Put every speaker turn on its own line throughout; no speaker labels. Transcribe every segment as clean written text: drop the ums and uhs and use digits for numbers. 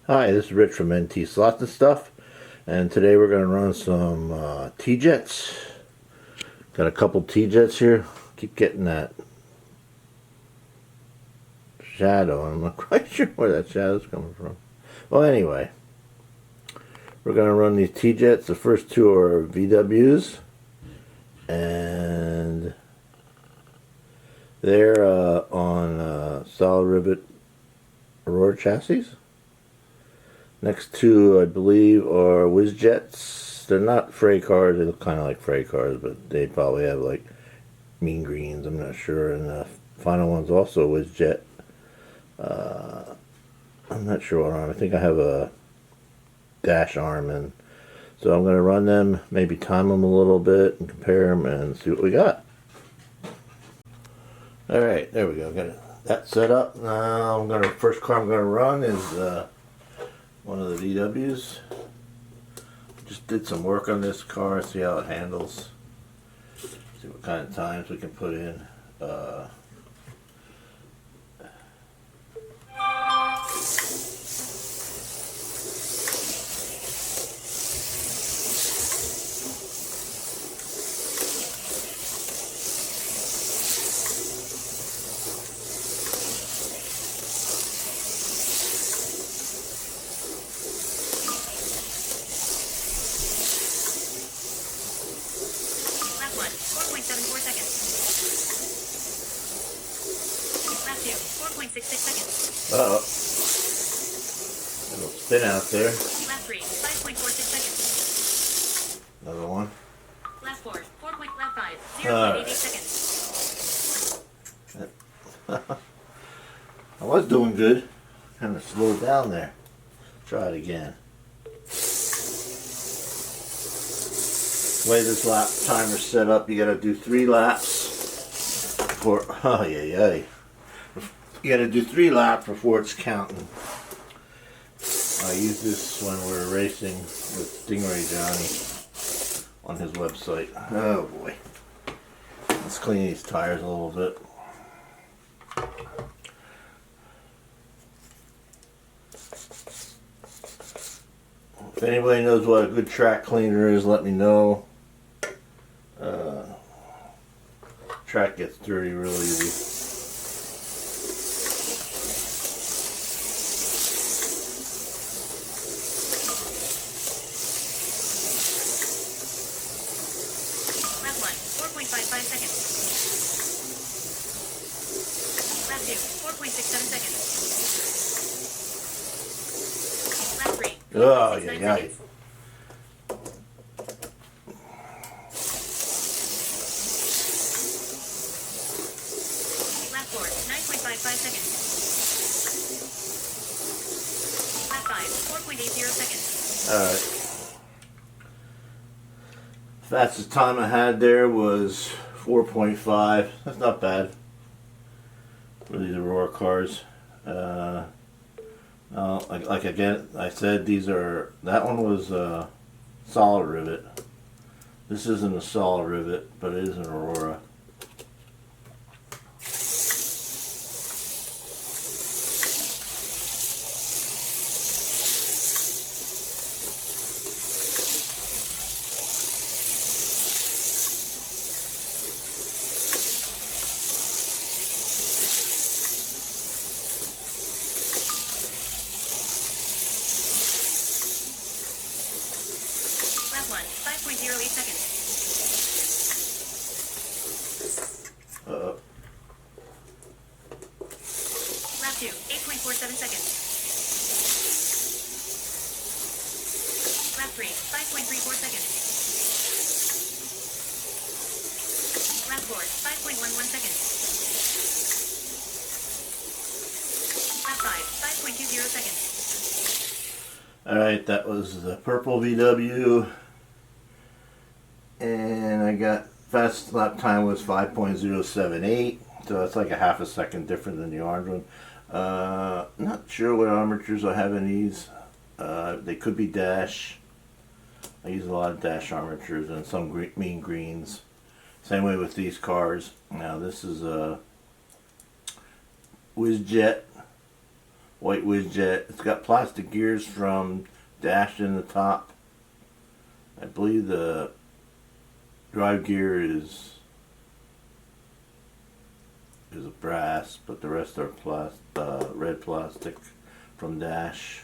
Hi, this is Rich from NT Slots and Stuff, and today we're going to run some TJets. Got a couple TJets here. Keep getting that shadow, and I'm not quite sure where that shadow's coming from. Well, anyway, we're going to run these TJets. The first two are VWs, and they're on solid rivet Aurora chassis. Next two, I believe, are WizJets. They're not freight cars. They look kind of like freight cars, but they probably have like mean greens. I'm not sure. And the final one's also WizJet. I'm not sure what arm. I think I have a dash arm, and so I'm going to run them, maybe time them a little bit, and compare them, and see what we got. All right, there we go. Got that set up. Now first car I'm going to run is one of the VWs. Just did some work on this car, see how it handles, see what kind of times we can put in. Uh-oh. A little spin out there.
Lap 3, 5.46 seconds.
Another one.
Lap 4, lap 5, 0.88 seconds.
I was doing good. Kind of slowed down there. Try it again. The way this lap timer's set up, you gotta do 3 laps before. Oh, yeah. You gotta do 3 laps before it's counting. I use this when we're racing with Stingray Johnny on his website. Oh boy. Let's clean these tires a little bit. If anybody knows what a good track cleaner is, let me know. Track gets dirty real easy.
Lap 1, 4.55 seconds. Lap 2, 4.67 seconds. Lap 3, 4.69 seconds. Lap 4, 9.55 seconds. Lap 5, 4.80 seconds.
Alright. Fastest time I had there was 4.5. That's not bad for these Aurora cars. Like again, I said, that one was solid rivet. This isn't a solid rivet, but it is an Aurora.
Lap 1, 5.08 seconds. Lap 2, 8.47 seconds. Lap 3, 5.34 seconds. Lap 4, 5.11 seconds. Lap 5, 5.20 seconds.
Alright, that was the purple VW. And I got fast lap time was 5.078. So it's like a half a second different than the orange one. Not sure what armatures I have in these. They could be dash. I use a lot of dash armatures and some mean greens. Same way with these cars. Now this is a WizJet white TJet. It's got plastic gears from dash in the top. I believe the drive gear is a brass, but the rest are red plastic from dash.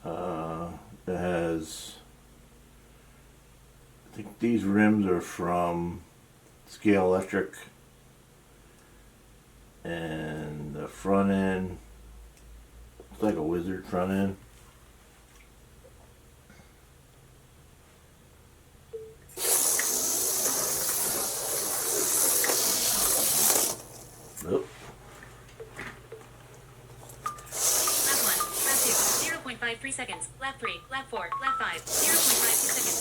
It has, I think these rims are from Scale Electric, and the front end looks like a Wizard front end. Nope.
Lap 1, lap 2, 0.53 seconds. Lap 3, lap 4, lap 5, 0.52 seconds.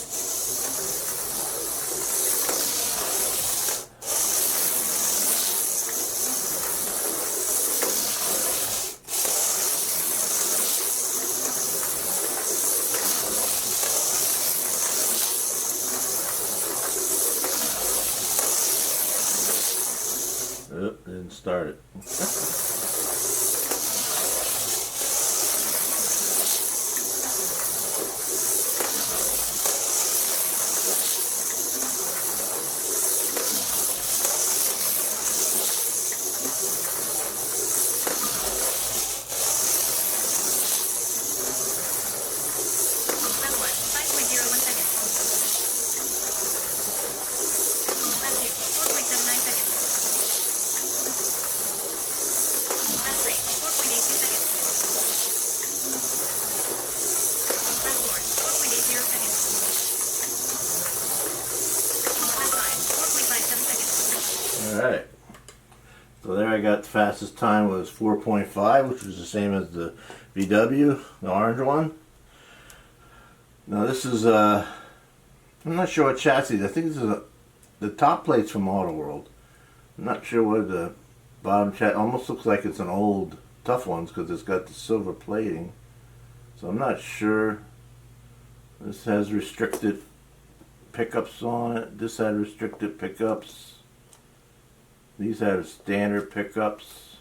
Oh, didn't start it.
Lap 1, 5.01 seconds. Lap 2, 4.79 seconds. Lap 3, 4.82 seconds. Lap 4, 4.80 seconds. Lap 5, 4.57 seconds.
Alright. So there I got the fastest time was 4.5, which was the same as the VW, the orange one. Now this is I'm not sure what chassis. I think this is the top plate's from Auto World. I'm not sure what the bottom chassis, almost looks like it's an old Tough Ones because it's got the silver plating. So I'm not sure. This has restricted pickups on it. This had restricted pickups. These have standard pickups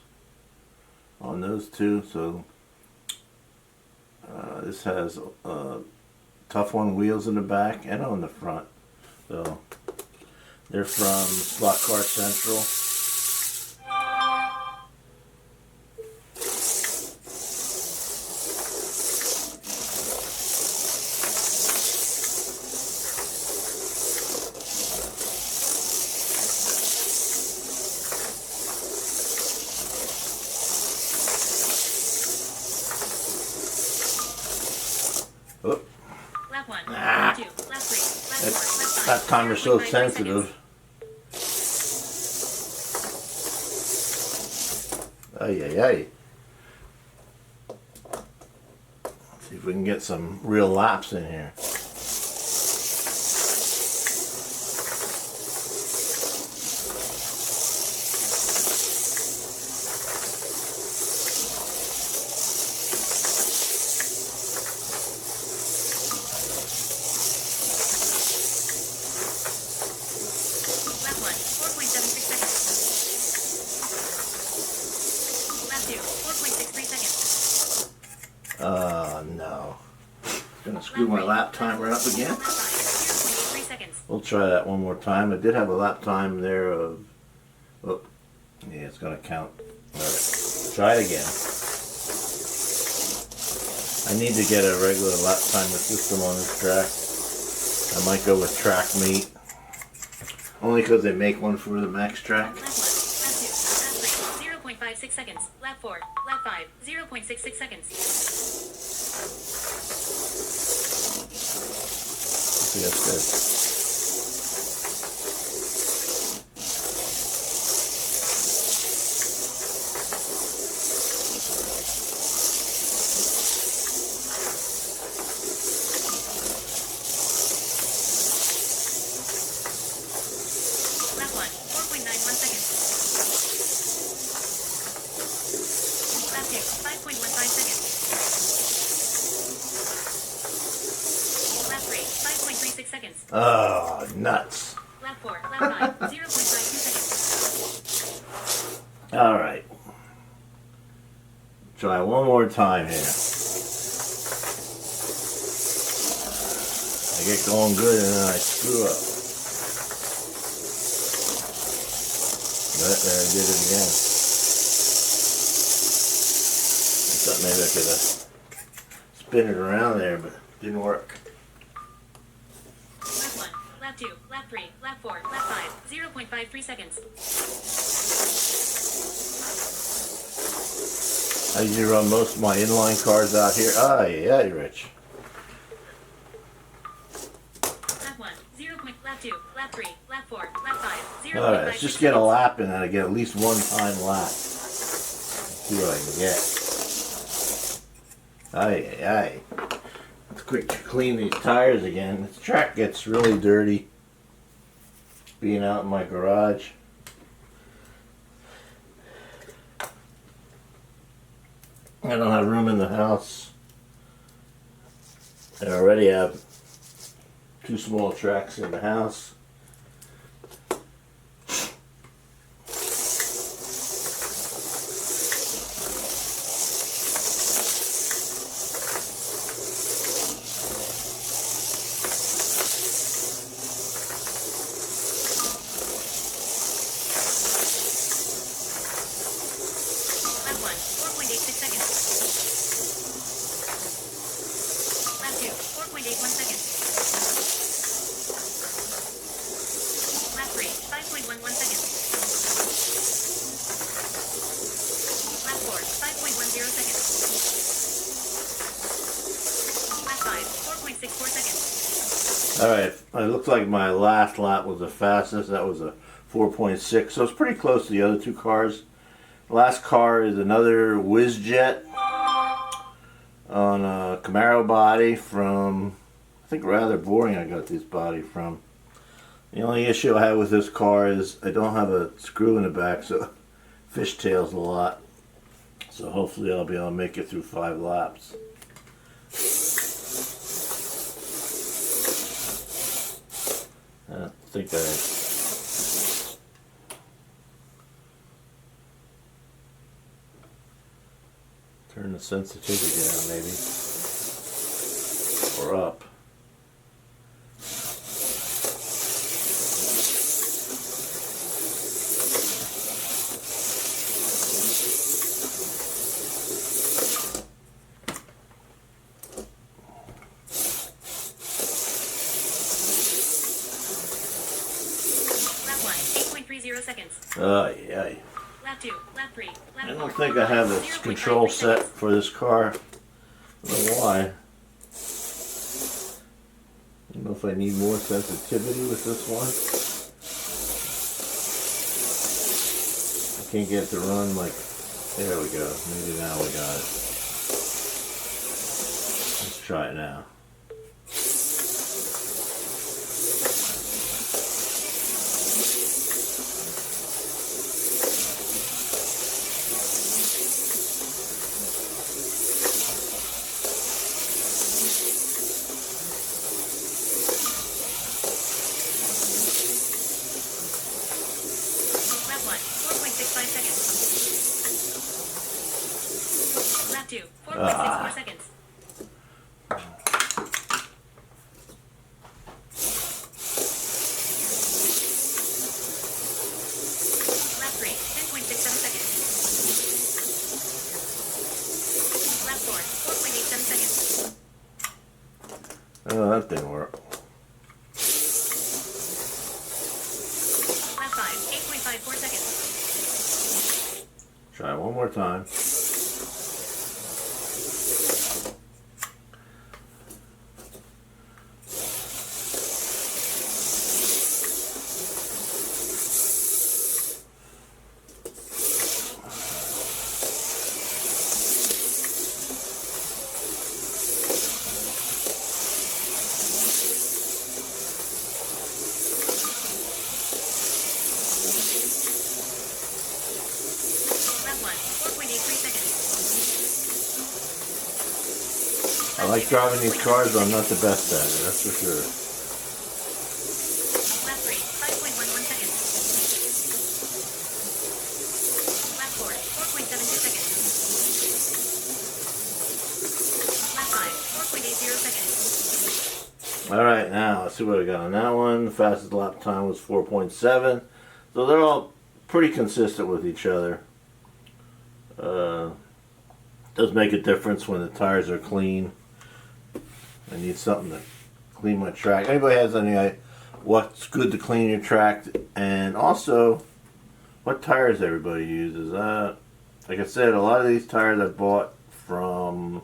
on those two. So this has Tough One wheels in the back and on the front. So they're from Slot Car Central. Oh,
Lap 1, lap 2, lap 3, lap 4, lap 5.
that timer's so
0.53
sensitive. Ay, ay, ay. See if we can get some real laps in here.
Lap 1, 4.76 seconds. Lap 2, 4.63 seconds.
No. Gonna screw my lap timer up again.
Lap 5, 0.83 seconds.
We'll try that one more time. I did have a lap time there of, oh, yeah, it's gonna count. Alright, try it again. I need to get a regular lap timer system on this track. I might go with Track Meet. Only because they make one for the Max Track.
Lap 1, lap 2, lap 3, 0.56 seconds. Lap 4, lap 5, 0.66 seconds.
See, that's good.
Lap 1, 4.91 seconds. Lap 2, 5.15 seconds. Lap 3, 5.36 seconds.
Oh, nuts.
Lap 4, lap 5, 0.52 seconds.
Alright. Try one more time here. I get going good and then I screw up. But there, I did it again. I thought maybe I could spin it around there, but it didn't work.
Lap 1, lap 2, lap 3, lap 4, lap 5, 0.53 seconds.
I usually run most of my inline cars out here. Ah, yeah, Rich.
Lap 1, 0. Lap 2, lap 3, lap 4, lap 5, 0.53
Alright, let's just get a lap in and I get at least one time lap. See what I can get. Aye, aye. Let's quick clean these tires again. This track gets really dirty being out in my garage. I don't have room in the house. I already have 2 small tracks in the house.
Lap 1, 4.86 seconds. Lap 2, 4.81 seconds. Lap 3, 5.11 seconds. Lap 4, 5.10 seconds. Lap 5, 4.64 seconds.
Alright, it looks like my last lap was the fastest. That was a 4.6, so it's pretty close to the other 2 cars. The last car is another TJet on a Camaro body from, I think rather boring I got this body from. The only issue I have with this car is I don't have a screw in the back, so it fishtails a lot. So hopefully I'll be able to make it through 5 laps. I think turn the sensitivity down maybe, or up.
Lap 1, 8.30 seconds.
Aye.
Lap 2, lap 3, lap 4.
I don't think I have this control set for this car. I don't know why. I don't know if I need more sensitivity with this one. I can't get it to run like, there we go. Maybe now we got it. Let's try it now.
Lap 1, 4.65 seconds. Lap 2, 4.64 seconds. Lap 3, 10.67 seconds. Lap 4, 4.87 seconds.
Oh, that didn't work.
Lap 5, 8.54 seconds.
Try one more time.
Lap 1, 4.83 seconds.
I like driving these cars, but I'm not the best at it, that's for sure.
Lap 3, 5.11 seconds. Lap 4, 4.72 seconds.
Alright, now let's see what I got on that one. The fastest lap time was 4.7. So they're all pretty consistent with each other. Does make a difference when the tires are clean. I need something to clean my track. Anybody has any idea what's good to clean your track? And also, what tires everybody uses? Like I said, a lot of these tires I bought from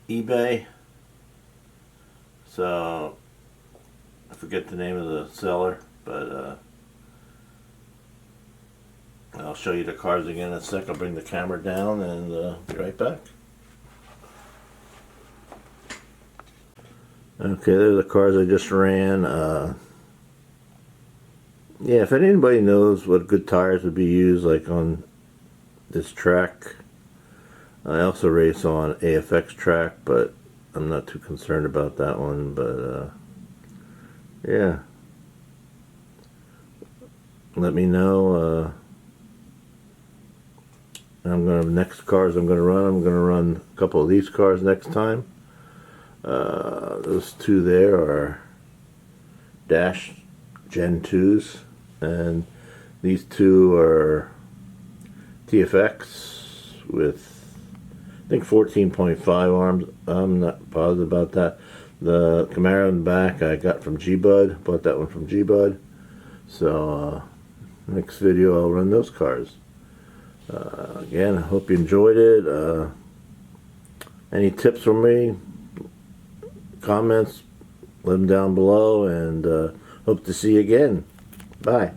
eBay. So, I forget the name of the seller, but I'll show you the cars again in a sec. I'll bring the camera down and be right back. Okay, there's the cars I just ran. Yeah, if anybody knows what good tires would be used, like on this track, I also race on AFX track, but I'm not too concerned about that one. But yeah, let me know. Next cars I'm gonna run a couple of these cars next time. Those two there are Dash Gen 2s, and these two are TFX with, I think, 14.5 arms. I'm not positive about that. The Camaro in the back I got from G-Bud. Bought that one from G-Bud. So next video I'll run those cars. Again, I hope you enjoyed it. Any tips from me, comments, leave them down below, and hope to see you again. Bye.